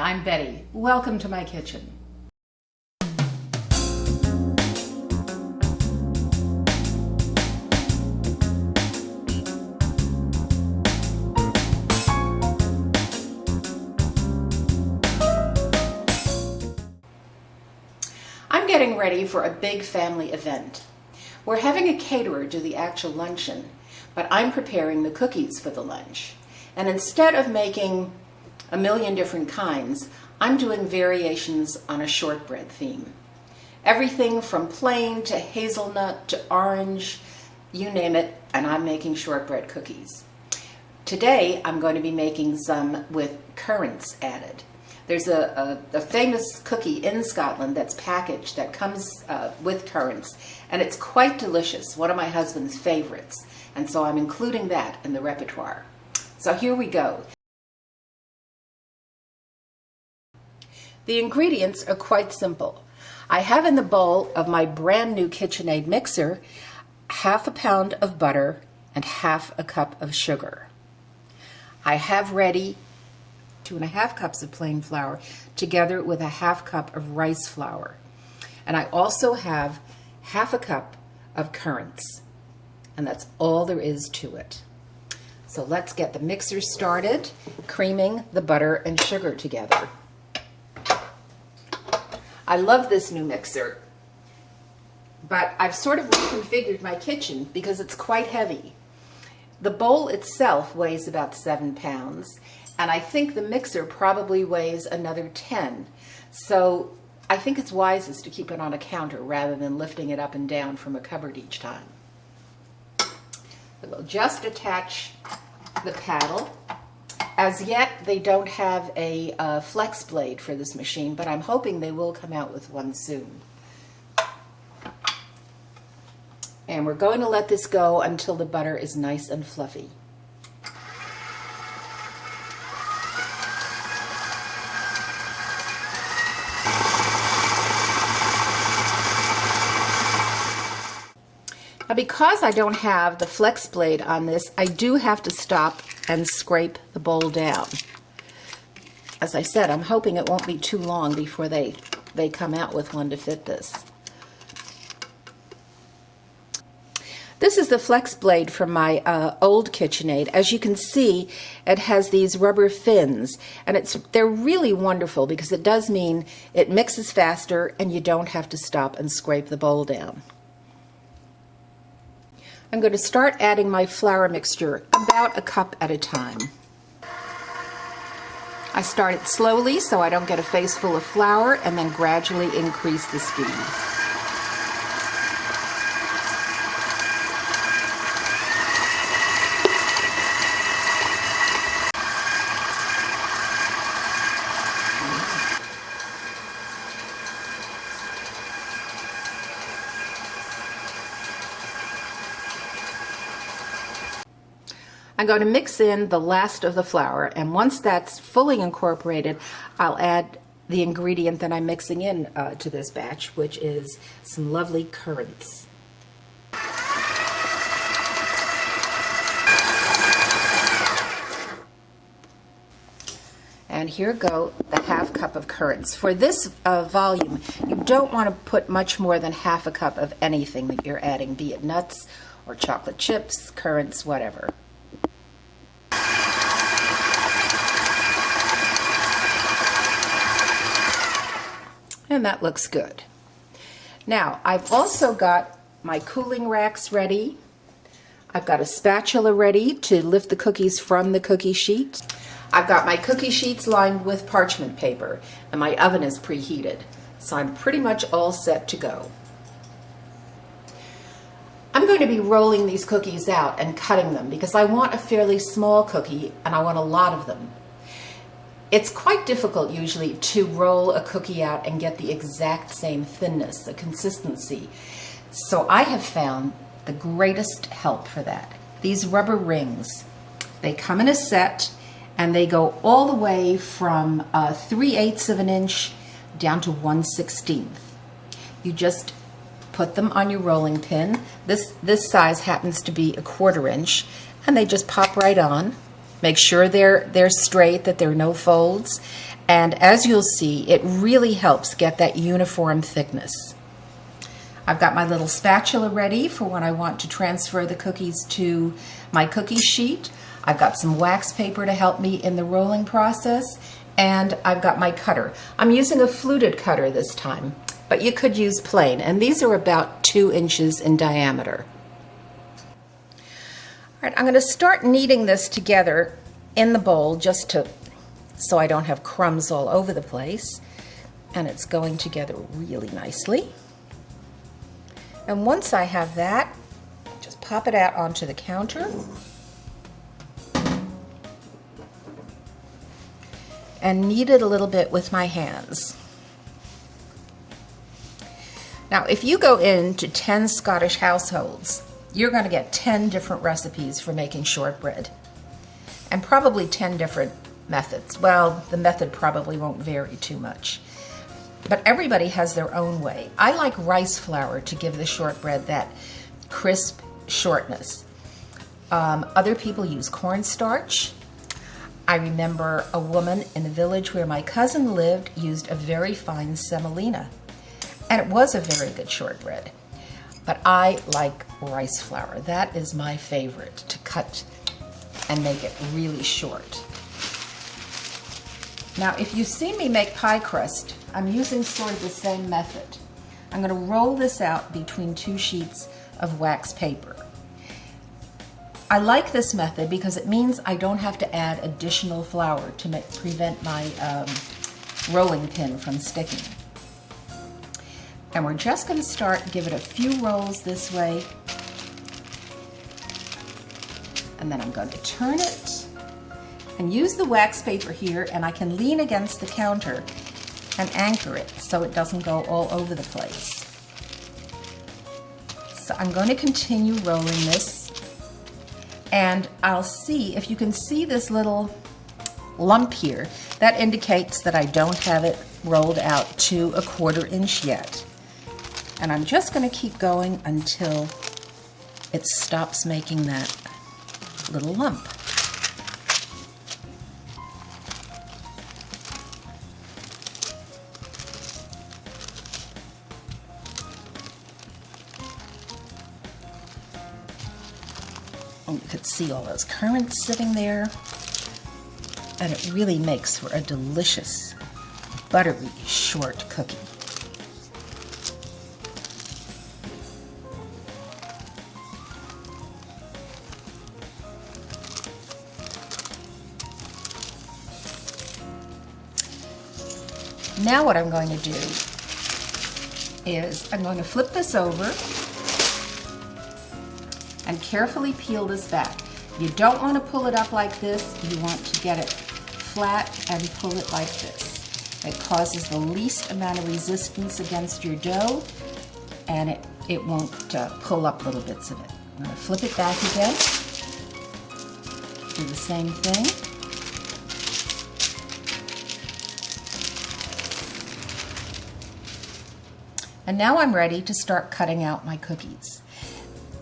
I'm Betty. Welcome to my kitchen. I'm getting ready for a big family event. We're having a caterer do the actual luncheon, but I'm preparing the cookies for the lunch. And instead of making a million different kinds, I'm doing variations on a shortbread theme. Everything from plain to hazelnut to orange, you name it, and I'm making shortbread cookies. Today I'm going to be making some with currants added. There's a famous cookie in Scotland that's packaged that comes with currants, and it's quite delicious, one of my husband's favorites, and so I'm including that in the repertoire. So here we go. The ingredients are quite simple. I have in the bowl of my brand new KitchenAid mixer half a pound of butter and half a cup of sugar. I have ready 2.5 cups of plain flour together with a half cup of rice flour. And I also have half a cup of currants. And that's all there is to it. So let's get the mixer started, creaming the butter and sugar together. I love this new mixer, but I've sort of reconfigured my kitchen because it's quite heavy. The bowl itself weighs about 7 pounds, and I think the mixer probably weighs another 10. So I think it's wisest to keep it on a counter rather than lifting it up and down from a cupboard each time. We'll just attach the paddle. As yet, they don't have a flex blade for this machine, but I'm hoping they will come out with one soon. And we're going to let this go until the butter is nice and fluffy. Now, because I don't have the flex blade on this, I do have to stop and scrape the bowl down. As I said, I'm hoping it won't be too long before they come out with one to fit this. This is the flex blade from my old KitchenAid. As you can see, it has these rubber fins, and they're really wonderful because it does mean it mixes faster and you don't have to stop and scrape the bowl down. I'm going to start adding my flour mixture about a cup at a time. I start it slowly so I don't get a face full of flour, and then gradually increase the speed. I'm going to mix in the last of the flour, and once that's fully incorporated, I'll add the ingredient that I'm mixing in to this batch, which is some lovely currants. And here go the half cup of currants. For this volume, you don't want to put much more than half a cup of anything that you're adding, be it nuts or chocolate chips, currants, whatever. And that looks good. Now, I've also got my cooling racks ready. I've got a spatula ready to lift the cookies from the cookie sheet. I've got my cookie sheets lined with parchment paper, and my oven is preheated, so I'm pretty much all set to go. I'm going to be rolling these cookies out and cutting them because I want a fairly small cookie and I want a lot of them. It's quite difficult usually to roll a cookie out and get the exact same thinness, the consistency. So I have found the greatest help for that. These rubber rings. They come in a set and they go all the way from 3/8 of an inch down to 1/16. You just put them on your rolling pin. This size happens to be 1/4 inch, and they just pop right on. Make sure they're straight, that there are no folds, And as you'll see, it really helps get that uniform thickness. I've got my little spatula ready for when I want to transfer the cookies to my cookie sheet. I've got some wax paper to help me in the rolling process, and I've got my cutter. I'm using a fluted cutter this time, but you could use plain, and these are about 2 inches in diameter. All right, I'm going to start kneading this together in the bowl so I don't have crumbs all over the place, and it's going together really nicely. And once I have that, just pop it out onto the counter and knead it a little bit with my hands. Now, if you go into 10 Scottish households, you're going to get 10 different recipes for making shortbread, and probably 10 different methods. Well, the method probably won't vary too much, but everybody has their own way. I like rice flour to give the shortbread that crisp shortness. Other people use cornstarch. I remember a woman in the village where my cousin lived used a very fine semolina, and it was a very good shortbread. But I like rice flour. That is my favorite, to cut and make it really short. Now, if you see me make pie crust, I'm using sort of the same method. I'm going to roll this out between 2 sheets of wax paper. I like this method because it means I don't have to add additional flour to prevent my rolling pin from sticking. And we're just going to start, give it a few rolls this way, and then I'm going to turn it and use the wax paper here, and I can lean against the counter and anchor it so it doesn't go all over the place. So I'm going to continue rolling this, and I'll see if you can see this little lump here. That indicates that I don't have it rolled out to 1/4 inch yet. And I'm just going to keep going until it stops making that little lump. And you could see all those currants sitting there, and it really makes for a delicious, buttery, short cookie. Now what I'm going to do is I'm going to flip this over and carefully peel this back. You don't want to pull it up like this. You want to get it flat and pull it like this. It causes the least amount of resistance against your dough, and it won't pull up little bits of it. I'm going to flip it back again. Do the same thing. And now I'm ready to start cutting out my cookies.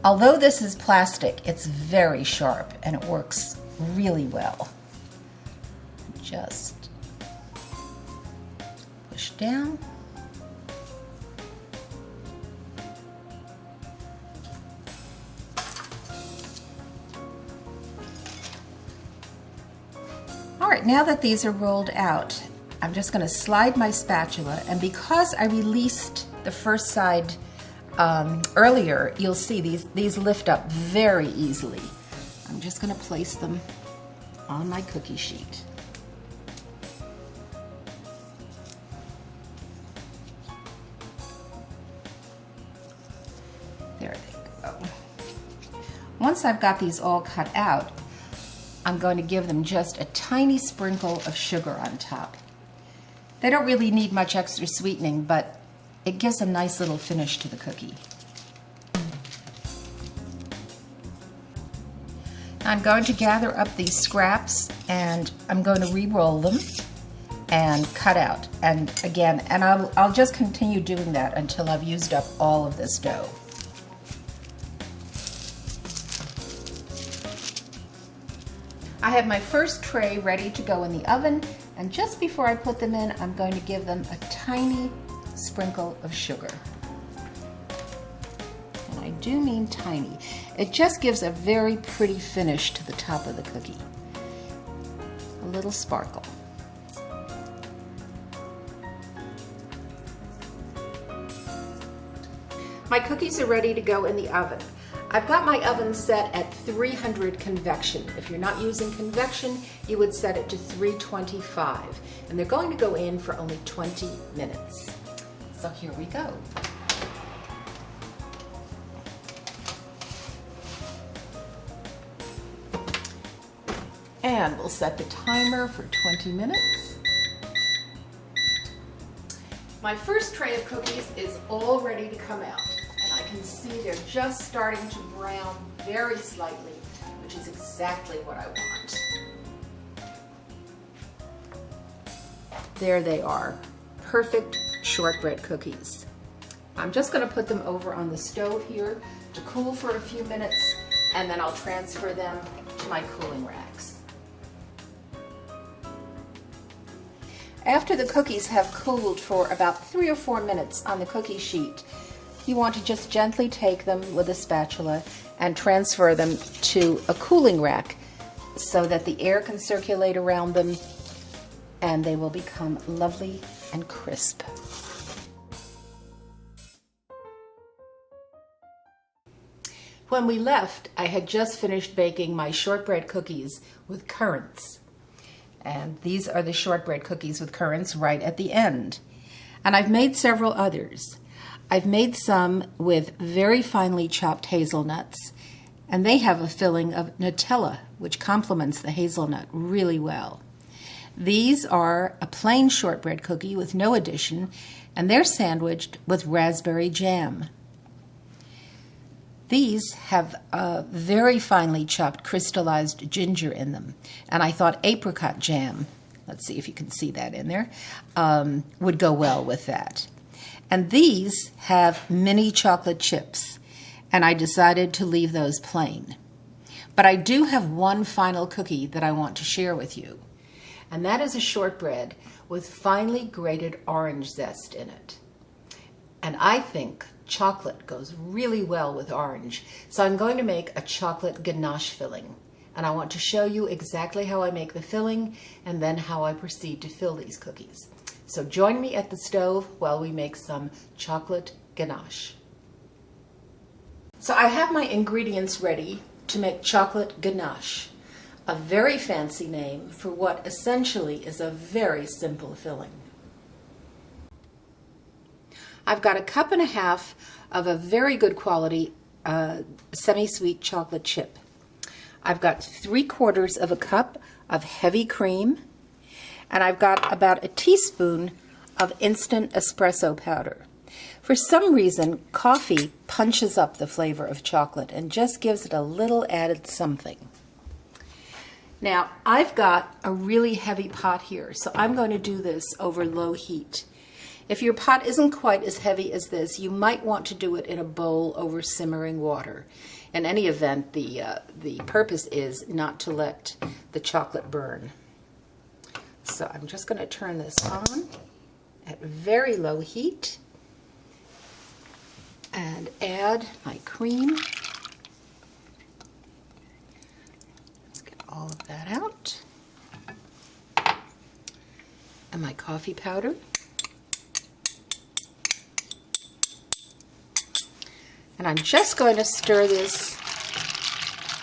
Although this is plastic, it's very sharp and it works really well. Just push down. All right, now that these are rolled out, I'm just going to slide my spatula, and because I released the first side earlier, you'll see these lift up very easily. I'm just going to place them on my cookie sheet. There they go. Once I've got these all cut out, I'm going to give them just a tiny sprinkle of sugar on top. They don't really need much extra sweetening, but it gives a nice little finish to the cookie. I'm going to gather up these scraps, and I'm going to re-roll them and cut out. And again, I'll just continue doing that until I've used up all of this dough. I have my first tray ready to go in the oven, And just before I put them in, I'm going to give them a tiny sprinkle of sugar. And I do mean tiny. It just gives a very pretty finish to the top of the cookie. A little sparkle. My cookies are ready to go in the oven. I've got my oven set at 300 convection. If you're not using convection, you would set it to 325. And they're going to go in for only 20 minutes. So here we go. And we'll set the timer for 20 minutes. My first tray of cookies is all ready to come out. And I can see they're just starting to brown very slightly, which is exactly what I want. There they are, perfect shortbread cookies. I'm just going to put them over on the stove here to cool for a few minutes, and then I'll transfer them to my cooling racks. After the cookies have cooled for about 3 or 4 minutes on the cookie sheet, you want to just gently take them with a spatula and transfer them to a cooling rack so that the air can circulate around them and they will become lovely and crisp. When we left, I had just finished baking my shortbread cookies with currants. And these are the shortbread cookies with currants right at the end. And I've made several others. I've made some with very finely chopped hazelnuts, and they have a filling of Nutella, which complements the hazelnut really well. These are a plain shortbread cookie with no addition, and they're sandwiched with raspberry jam. These have very finely chopped crystallized ginger in them, and I thought apricot jam, let's see if you can see that in there, would go well with that. And these have mini chocolate chips, and I decided to leave those plain. But I do have one final cookie that I want to share with you, and that is a shortbread with finely grated orange zest in it. And I think chocolate goes really well with orange, so I'm going to make a chocolate ganache filling. And I want to show you exactly how I make the filling and then how I proceed to fill these cookies. So join me at the stove while we make some chocolate ganache. So I have my ingredients ready to make chocolate ganache, a very fancy name for what essentially is a very simple filling. I've got 1.5 cups of a very good quality semi-sweet chocolate chip. I've got 3/4 cup of heavy cream, and I've got about a teaspoon of instant espresso powder. For some reason, coffee punches up the flavor of chocolate and just gives it a little added something. Now, I've got a really heavy pot here, so I'm going to do this over low heat. If your pot isn't quite as heavy as this, you might want to do it in a bowl over simmering water. In any event, the purpose is not to let the chocolate burn. So I'm just going to turn this on at very low heat and add my cream. Let's get all of that out. And my coffee powder. And I'm just going to stir this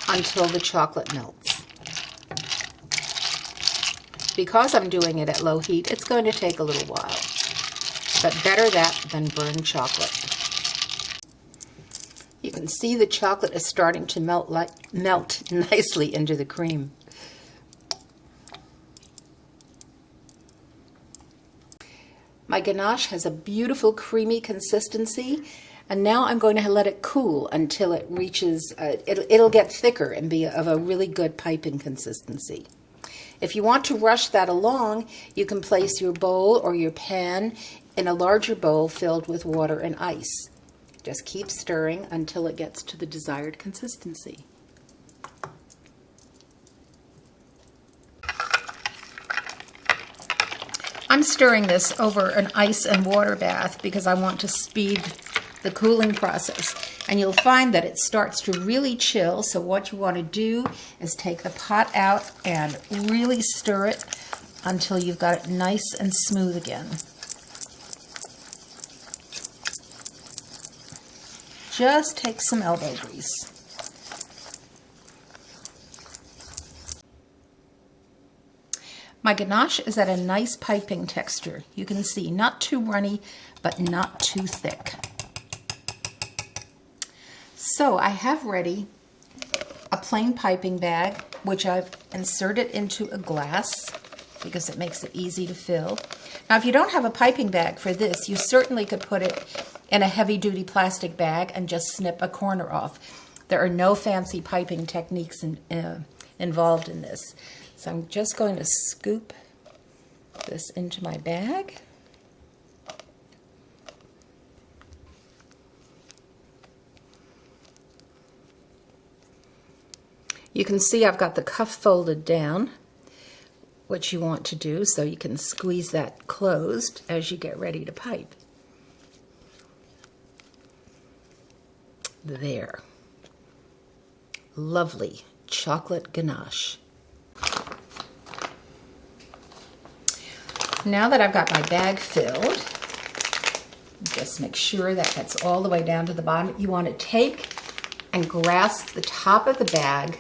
until the chocolate melts. Because I'm doing it at low heat, it's going to take a little while. But better that than burned chocolate. You can see the chocolate is starting to melt nicely into the cream. My ganache has a beautiful creamy consistency, and now I'm going to let it cool until it reaches, it'll get thicker and be of a really good piping consistency. If you want to rush that along, you can place your bowl or your pan in a larger bowl filled with water and ice. Just keep stirring until it gets to the desired consistency. I'm stirring this over an ice and water bath because I want to speed the cooling process. And you'll find that it starts to really chill, so what you want to do is take the pot out and really stir it until you've got it nice and smooth again. Just take some elbow grease. My ganache is at a nice piping texture. You can see, not too runny, but not too thick. So I have ready a plain piping bag, which I've inserted into a glass because it makes it easy to fill. Now, if you don't have a piping bag for this, you certainly could put it in a heavy-duty plastic bag and just snip a corner off. There are no fancy piping techniques involved in this. So I'm just going to scoop this into my bag. You can see I've got the cuff folded down, which you want to do, so you can squeeze that closed as you get ready to pipe. There. Lovely chocolate ganache. Now that I've got my bag filled, just make sure that gets all the way down to the bottom. You want to take and grasp the top of the bag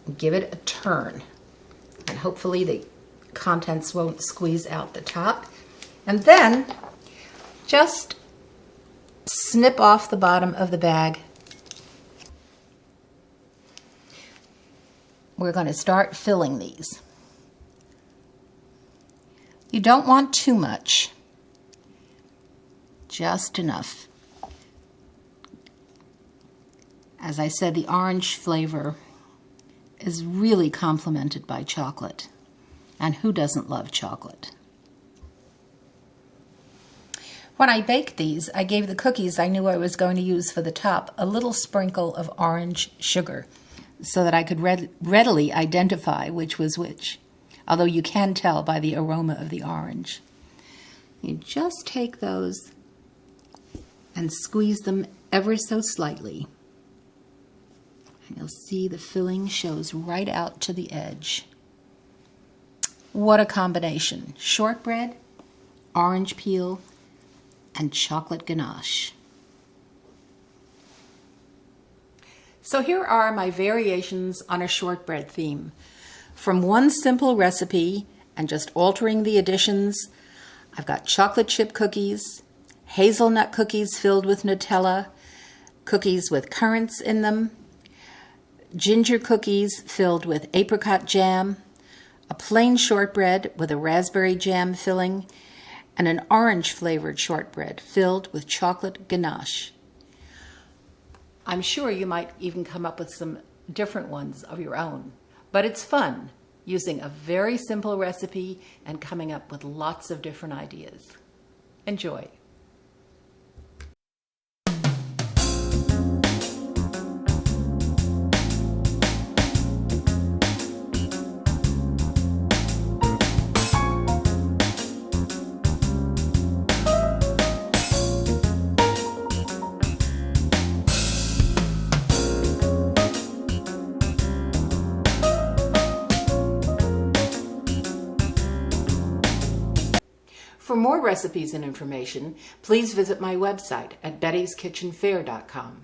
and give it a turn. And hopefully the contents won't squeeze out the top. And then just snip off the bottom of the bag. We're going to start filling these. You don't want too much, just enough. As I said, the orange flavor is really complemented by chocolate. And who doesn't love chocolate? When I baked these, I gave the cookies I knew I was going to use for the top a little sprinkle of orange sugar so that I could readily identify which was which, although you can tell by the aroma of the orange. You just take those and squeeze them ever so slightly. And you'll see the filling shows right out to the edge. What a combination. Shortbread, orange peel, and chocolate ganache. So here are my variations on a shortbread theme. From one simple recipe and just altering the additions, I've got chocolate chip cookies, hazelnut cookies filled with Nutella, cookies with currants in them, ginger cookies filled with apricot jam, a plain shortbread with a raspberry jam filling, and an orange-flavored shortbread filled with chocolate ganache. I'm sure you might even come up with some different ones of your own, but it's fun using a very simple recipe and coming up with lots of different ideas. Enjoy. For more recipes and information, please visit my website at bettyskitchenfare.com.